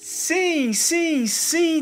Sim,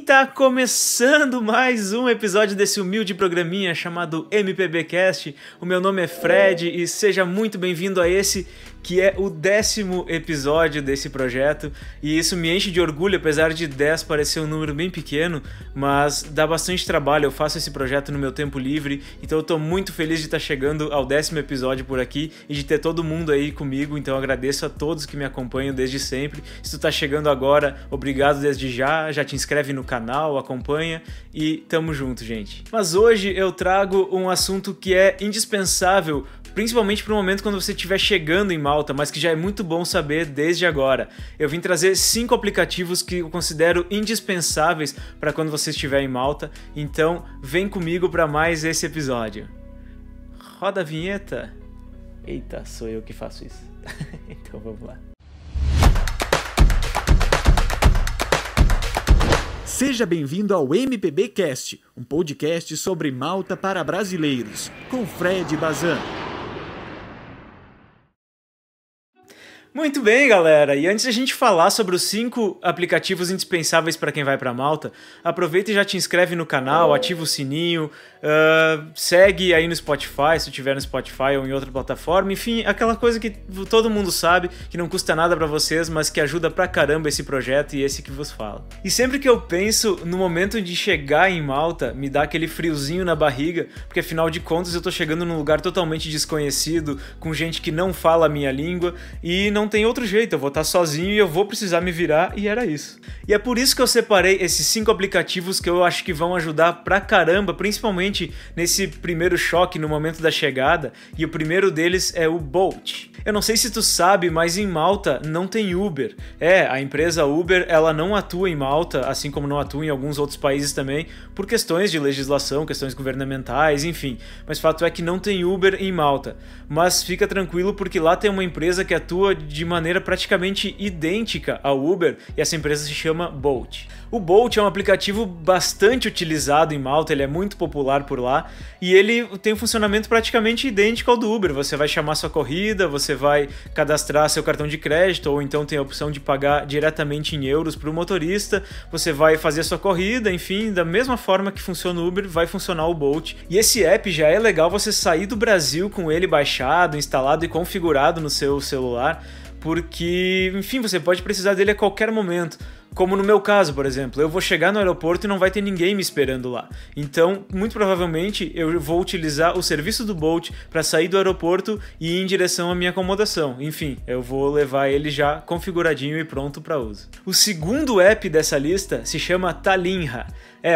tá começando mais um episódio desse humilde programinha chamado MPBcast. O meu nome é Fred e seja muito bem-vindo a esse que é o 10º episódio desse projeto, e isso me enche de orgulho, apesar de 10 parecer um número bem pequeno, mas dá bastante trabalho. Eu faço esse projeto no meu tempo livre, então eu tô muito feliz de estar chegando ao 10º episódio por aqui e de ter todo mundo aí comigo, então eu agradeço a todos que me acompanham desde sempre. Se tu tá chegando agora, obrigado desde já te inscreve no canal, acompanha e tamo junto, gente. Mas hoje eu trago um assunto que é indispensável, principalmente para o momento quando você estiver chegando em Malta, mas que já é muito bom saber desde agora. Eu vim trazer 5 aplicativos que eu considero indispensáveis para quando você estiver em Malta, então vem comigo para mais esse episódio. Roda a vinheta. Eita, sou eu que faço isso. Então vamos lá. Seja bem-vindo ao MPBcast, um podcast sobre Malta para brasileiros, com Fred Bazan. Muito bem, galera, e antes de a gente falar sobre os 5 aplicativos indispensáveis para quem vai para Malta, aproveita e já te inscreve no canal, ativa o sininho, segue aí no Spotify, se tu tiver no Spotify ou em outra plataforma, enfim, aquela coisa que todo mundo sabe, que não custa nada para vocês, mas que ajuda pra caramba esse projeto e esse que vos fala. E sempre que eu penso no momento de chegar em Malta, me dá aquele friozinho na barriga, porque afinal de contas eu tô chegando num lugar totalmente desconhecido, com gente que não fala a minha língua, e não tem outro jeito, eu vou estar sozinho e eu vou precisar me virar, e era isso. E é por isso que eu separei esses 5 aplicativos que eu acho que vão ajudar pra caramba, principalmente nesse primeiro choque no momento da chegada, e o primeiro deles é o Bolt. Eu não sei se tu sabe, mas em Malta não tem Uber. A empresa Uber, ela não atua em Malta, assim como não atua em alguns outros países também, por questões de legislação, questões governamentais, enfim. Mas o fato é que não tem Uber em Malta. Mas fica tranquilo porque lá tem uma empresa que atua de maneira praticamente idêntica ao Uber, e essa empresa se chama Bolt. O Bolt é um aplicativo bastante utilizado em Malta, ele é muito popular por lá, e ele tem um funcionamento praticamente idêntico ao do Uber. Você vai chamar sua corrida, você vai cadastrar seu cartão de crédito, ou então tem a opção de pagar diretamente em euros para o motorista, você vai fazer a sua corrida, enfim, da mesma forma que funciona o Uber, vai funcionar o Bolt. E esse app já é legal você sair do Brasil com ele baixado, instalado e configurado no seu celular, porque, enfim, você pode precisar dele a qualquer momento. Como no meu caso, por exemplo, eu vou chegar no aeroporto e não vai ter ninguém me esperando lá. Então, muito provavelmente, eu vou utilizar o serviço do Bolt para sair do aeroporto e ir em direção à minha acomodação. Enfim, eu vou levar ele já configuradinho e pronto para uso. O segundo app dessa lista se chama Tallinha.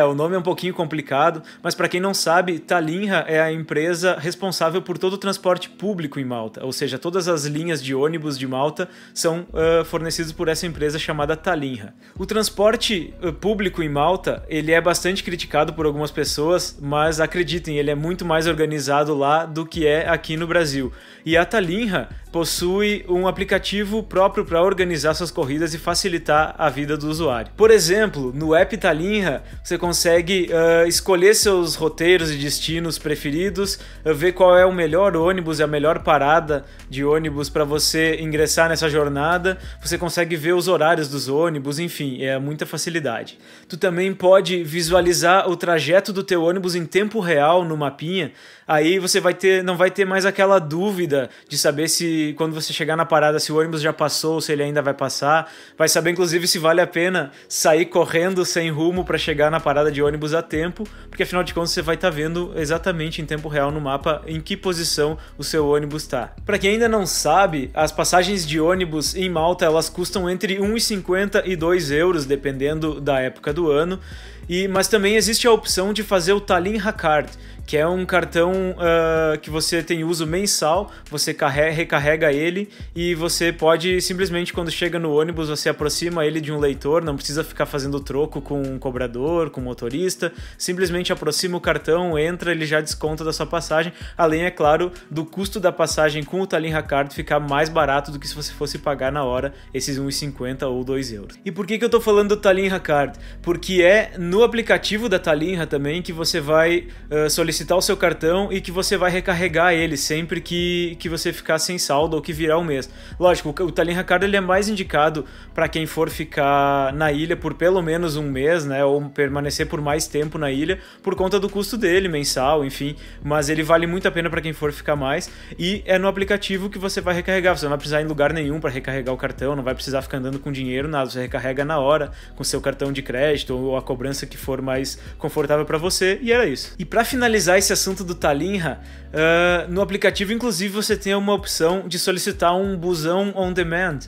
O nome é um pouquinho complicado, mas para quem não sabe, Tallinha é a empresa responsável por todo o transporte público em Malta, ou seja, todas as linhas de ônibus de Malta são fornecidas por essa empresa chamada Tallinha. O transporte público em Malta, ele é bastante criticado por algumas pessoas, mas acreditem, ele é muito mais organizado lá do que é aqui no Brasil. E a Tallinha possui um aplicativo próprio para organizar suas corridas e facilitar a vida do usuário. Por exemplo, no app Tallinha, você consegue escolher seus roteiros e destinos preferidos, ver qual é o melhor ônibus e a melhor parada de ônibus para você ingressar nessa jornada, você consegue ver os horários dos ônibus, enfim, é muita facilidade. Tu também pode visualizar o trajeto do teu ônibus em tempo real no mapinha, aí você não vai ter mais aquela dúvida de saber se quando você chegar na parada, se o ônibus já passou, se ele ainda vai passar, vai saber inclusive se vale a pena sair correndo sem rumo para chegar na parada de ônibus a tempo, porque afinal de contas você vai estar vendo exatamente em tempo real no mapa em que posição o seu ônibus está. Para quem ainda não sabe, as passagens de ônibus em Malta elas custam entre 1,50 e 2 euros, dependendo da época do ano, mas também existe a opção de fazer o Tallinha Card, que é um cartão que você tem uso mensal, você recarrega ele e você pode simplesmente, quando chega no ônibus, você aproxima ele de um leitor, não precisa ficar fazendo troco com um cobrador, com o motorista, simplesmente aproxima o cartão, entra, ele já desconta da sua passagem, além, é claro, do custo da passagem com o Tallinn Card ficar mais barato do que se você fosse pagar na hora esses 1,50 ou 2 euros. E por que eu tô falando do Tallinn Card? Porque é no aplicativo da Tallinn também que você vai solicitar o seu cartão e que você vai recarregar ele sempre que você ficar sem saldo ou que virar um mês. Lógico, o Tallinn Card ele é mais indicado para quem for ficar na ilha por pelo menos um mês, né, ou permanecer por mais tempo na ilha, por conta do custo dele, mensal, enfim, mas ele vale muito a pena para quem for ficar mais, e é no aplicativo que você vai recarregar, você não vai precisar ir em lugar nenhum para recarregar o cartão, não vai precisar ficar andando com dinheiro, nada, você recarrega na hora, com seu cartão de crédito ou a cobrança que for mais confortável para você, e era isso. E para finalizar esse assunto do Tallinn, no aplicativo, inclusive, você tem uma opção de solicitar um busão on demand.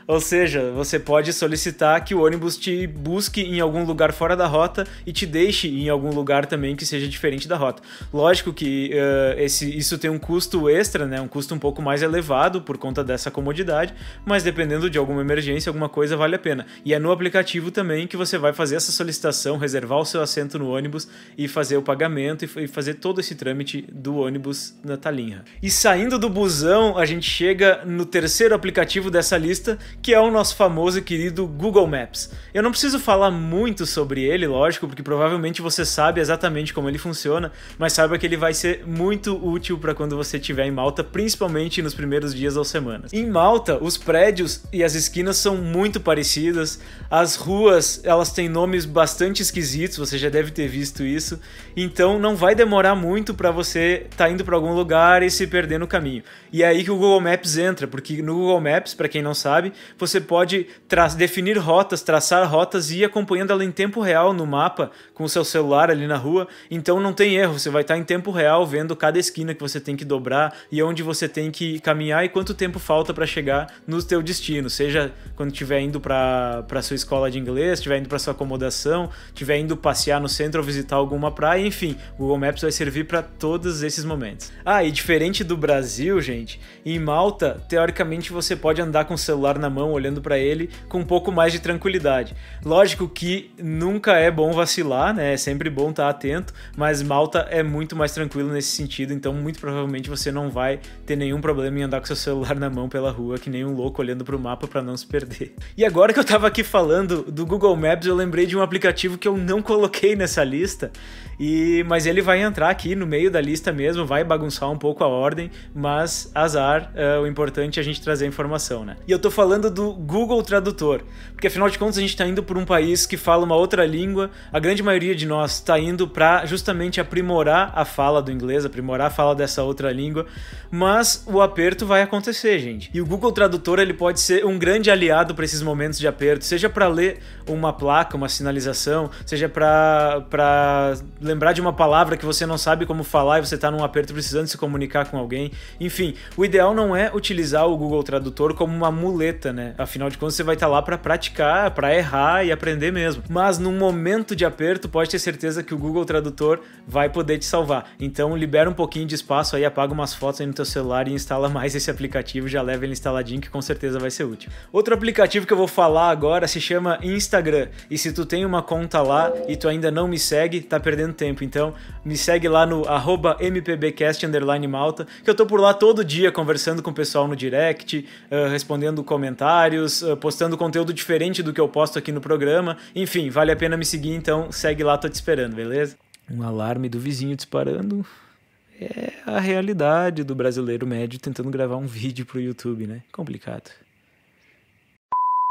Ou seja, você pode solicitar que o ônibus te busque em algum lugar fora da rota e te deixe em algum lugar também que seja diferente da rota. Lógico que isso tem um custo extra, né? Um custo um pouco mais elevado por conta dessa comodidade, mas dependendo de alguma emergência, alguma coisa vale a pena. E é no aplicativo também que você vai fazer essa solicitação, reservar o seu assento no ônibus e fazer o pagamento e fazer todo esse trâmite do ônibus na Tallinn. E saindo do busão, a gente chega no terceiro aplicativo dessa lista, que é o nosso famoso e querido Google Maps. Eu não preciso falar muito sobre ele, lógico, porque provavelmente você sabe exatamente como ele funciona, mas saiba que ele vai ser muito útil para quando você estiver em Malta, principalmente nos primeiros dias ou semanas. Em Malta, os prédios e as esquinas são muito parecidas, as ruas, elas têm nomes bastante esquisitos, você já deve ter visto isso, então não vai demorar muito para você estar indo para algum lugar e se perder no caminho. E é aí que o Google Maps entra, porque no Google Maps, para quem não sabe, você pode definir rotas, traçar rotas e ir acompanhando ela em tempo real no mapa com o seu celular ali na rua, então não tem erro, você vai estar em tempo real vendo cada esquina que você tem que dobrar e onde você tem que caminhar e quanto tempo falta para chegar no teu destino, seja quando estiver indo para sua escola de inglês, estiver indo para sua acomodação, estiver indo passear no centro ou visitar alguma praia, enfim, o Google Maps vai servir para todos esses momentos. E diferente do Brasil, gente, em Malta, teoricamente você pode andar com o celular na mão, olhando para ele com um pouco mais de tranquilidade. Lógico que nunca é bom vacilar, né? É sempre bom estar atento, mas Malta é muito mais tranquilo nesse sentido, então muito provavelmente você não vai ter nenhum problema em andar com seu celular na mão pela rua, que nem um louco olhando para o mapa para não se perder. E agora que eu tava aqui falando do Google Maps, eu lembrei de um aplicativo que eu não coloquei nessa lista, mas ele vai entrar aqui no meio da lista mesmo, vai bagunçar um pouco a ordem, mas azar, o importante é a gente trazer a informação, né? E eu tô falando do Google Tradutor, porque afinal de contas a gente tá indo por um país que fala uma outra língua, a grande maioria de nós tá indo para justamente aprimorar a fala do inglês, aprimorar a fala dessa outra língua, mas o aperto vai acontecer, gente. E o Google Tradutor, ele pode ser um grande aliado para esses momentos de aperto, seja para ler uma placa, uma sinalização, seja para lembrar de uma palavra que você não sabe como falar e você tá num aperto precisando se comunicar com alguém. Enfim, o ideal não é utilizar o Google Tradutor como uma muleta, né? Afinal de contas, você vai estar lá para praticar, para errar e aprender mesmo. Mas num momento de aperto, pode ter certeza que o Google Tradutor vai poder te salvar. Então, libera um pouquinho de espaço aí, apaga umas fotos aí no teu celular e instala mais esse aplicativo, já leva ele instaladinho que com certeza vai ser útil. Outro aplicativo que eu vou falar agora se chama Instagram. E se tu tem uma conta lá e tu ainda não me segue, tá perdendo tempo. Então, me segue lá no @mpbcast_malta, que eu tô por lá todo dia conversando com o pessoal no direct, respondendo comentários, postando conteúdo diferente do que eu posto aqui no programa. Enfim, vale a pena me seguir, então segue lá, tô te esperando, beleza? Um alarme do vizinho disparando é a realidade do brasileiro médio tentando gravar um vídeo pro YouTube, né? Complicado.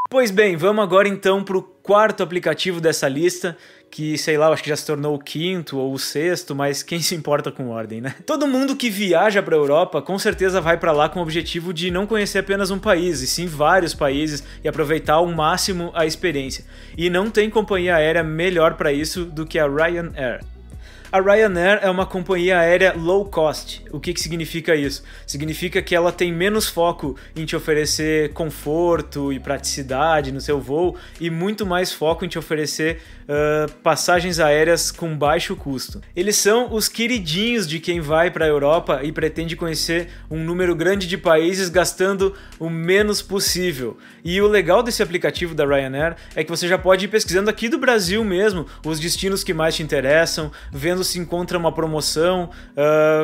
Pois bem, vamos agora então pro quarto aplicativo dessa lista, que, sei lá, eu acho que já se tornou o quinto ou o sexto, mas quem se importa com ordem, né? Todo mundo que viaja para a Europa com certeza vai para lá com o objetivo de não conhecer apenas um país, e sim vários países, e aproveitar ao máximo a experiência. E não tem companhia aérea melhor para isso do que a Ryanair. A Ryanair é uma companhia aérea low cost. O que significa isso? Significa que ela tem menos foco em te oferecer conforto e praticidade no seu voo e muito mais foco em te oferecer passagens aéreas com baixo custo. Eles são os queridinhos de quem vai para a Europa e pretende conhecer um número grande de países gastando o menos possível. E o legal desse aplicativo da Ryanair é que você já pode ir pesquisando aqui do Brasil mesmo os destinos que mais te interessam, vendo se encontra uma promoção,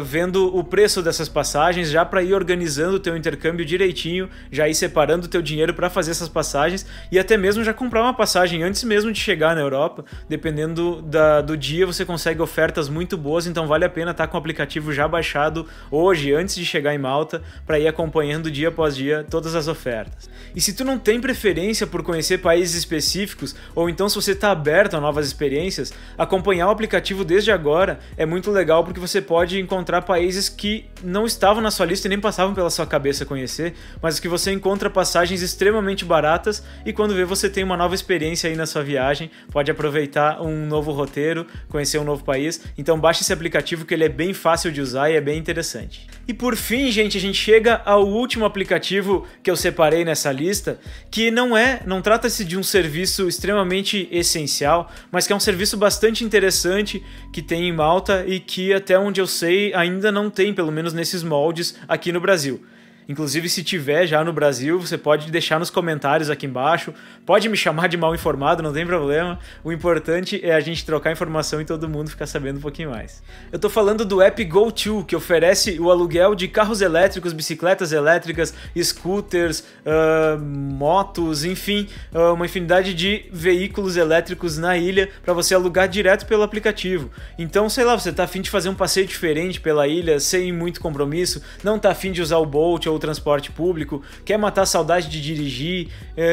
vendo o preço dessas passagens, já para ir organizando o teu intercâmbio direitinho, já ir separando o teu dinheiro para fazer essas passagens e até mesmo já comprar uma passagem antes mesmo de chegar na Europa. Dependendo do dia, você consegue ofertas muito boas, então vale a pena estar com o aplicativo já baixado hoje, antes de chegar em Malta, para ir acompanhando dia após dia todas as ofertas. E se tu não tem preferência por conhecer países específicos, ou então se você está aberto a novas experiências, acompanhar o aplicativo desde agora é muito legal porque você pode encontrar países que não estavam na sua lista e nem passavam pela sua cabeça conhecer, mas que você encontra passagens extremamente baratas e quando vê você tem uma nova experiência aí na sua viagem, pode aproveitar um novo roteiro, conhecer um novo país. Então baixe esse aplicativo que ele é bem fácil de usar e é bem interessante. E por fim, gente, a gente chega ao último aplicativo que eu separei nessa lista, que não trata-se de um serviço extremamente essencial, mas que é um serviço bastante interessante que tem em Malta e que até onde eu sei ainda não tem, pelo menos nesses moldes aqui no Brasil. Inclusive, se tiver já no Brasil, você pode deixar nos comentários aqui embaixo, pode me chamar de mal informado, não tem problema. O importante é a gente trocar informação e todo mundo ficar sabendo um pouquinho mais. Eu tô falando do app GoTo, que oferece o aluguel de carros elétricos, bicicletas elétricas, scooters, motos, enfim, uma infinidade de veículos elétricos na ilha para você alugar direto pelo aplicativo. Então, sei lá, você tá afim de fazer um passeio diferente pela ilha, sem muito compromisso, não tá afim de usar o Bolt ou o transporte público, quer matar a saudade de dirigir,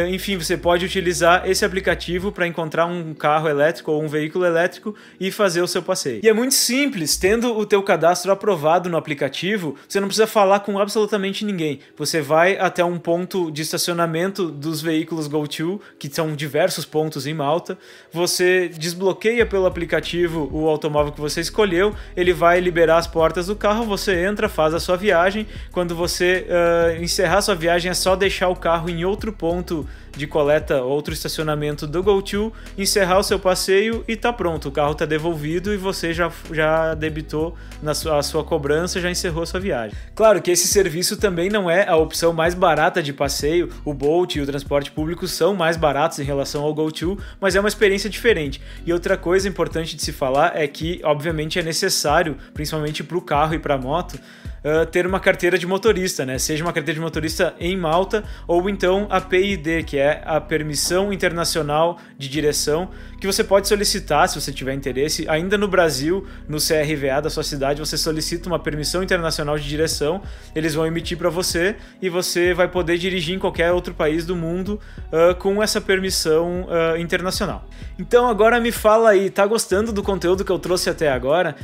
enfim, você pode utilizar esse aplicativo para encontrar um carro elétrico ou um veículo elétrico e fazer o seu passeio. E é muito simples, tendo o teu cadastro aprovado no aplicativo, você não precisa falar com absolutamente ninguém. Você vai até um ponto de estacionamento dos veículos GoTo, que são diversos pontos em Malta, você desbloqueia pelo aplicativo o automóvel que você escolheu, ele vai liberar as portas do carro, você entra, faz a sua viagem, quando você encerrar sua viagem é só deixar o carro em outro ponto de coleta, outro estacionamento do GoTo, encerrar o seu passeio e tá pronto, o carro tá devolvido e você já debitou a sua cobrança, já encerrou a sua viagem. Claro que esse serviço também não é a opção mais barata de passeio, o Bolt e o transporte público são mais baratos em relação ao GoTo, mas é uma experiência diferente. E outra coisa importante de se falar é que, obviamente, é necessário, principalmente para o carro e para a moto, ter uma carteira de motorista, né? Seja uma carteira de motorista em Malta ou então a PID, que é a Permissão Internacional de Direção, que você pode solicitar se você tiver interesse. Ainda no Brasil, no CRVA da sua cidade, você solicita uma Permissão Internacional de Direção, eles vão emitir para você e você vai poder dirigir em qualquer outro país do mundo com essa permissão internacional. Então agora me fala aí, tá gostando do conteúdo que eu trouxe até agora?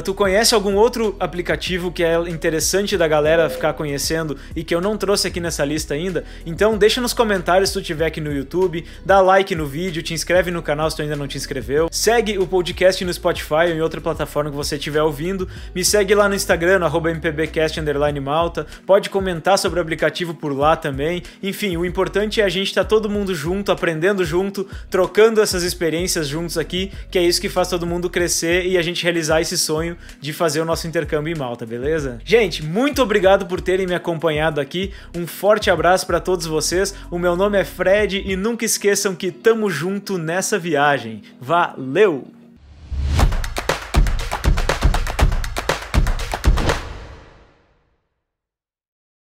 Tu conhece algum outro aplicativo que é interessante da galera ficar conhecendo e que eu não trouxe aqui nessa lista ainda? Então deixa nos comentários se tu estiver aqui no YouTube, dá like no vídeo, te inscreve no canal se tu ainda não te inscreveu, segue o podcast no Spotify ou em outra plataforma que você estiver ouvindo, me segue lá no Instagram, no @mpbcast_malta, pode comentar sobre o aplicativo por lá também. Enfim, o importante é a gente estar todo mundo junto, aprendendo junto, trocando essas experiências juntos aqui, que é isso que faz todo mundo crescer e a gente realizar esse sonho de fazer o nosso intercâmbio em Malta, beleza? Gente, muito obrigado por terem me acompanhado aqui, um forte abraço para todos vocês, o meu nome é Fred e nunca esqueçam que tamo junto nessa viagem. Valeu!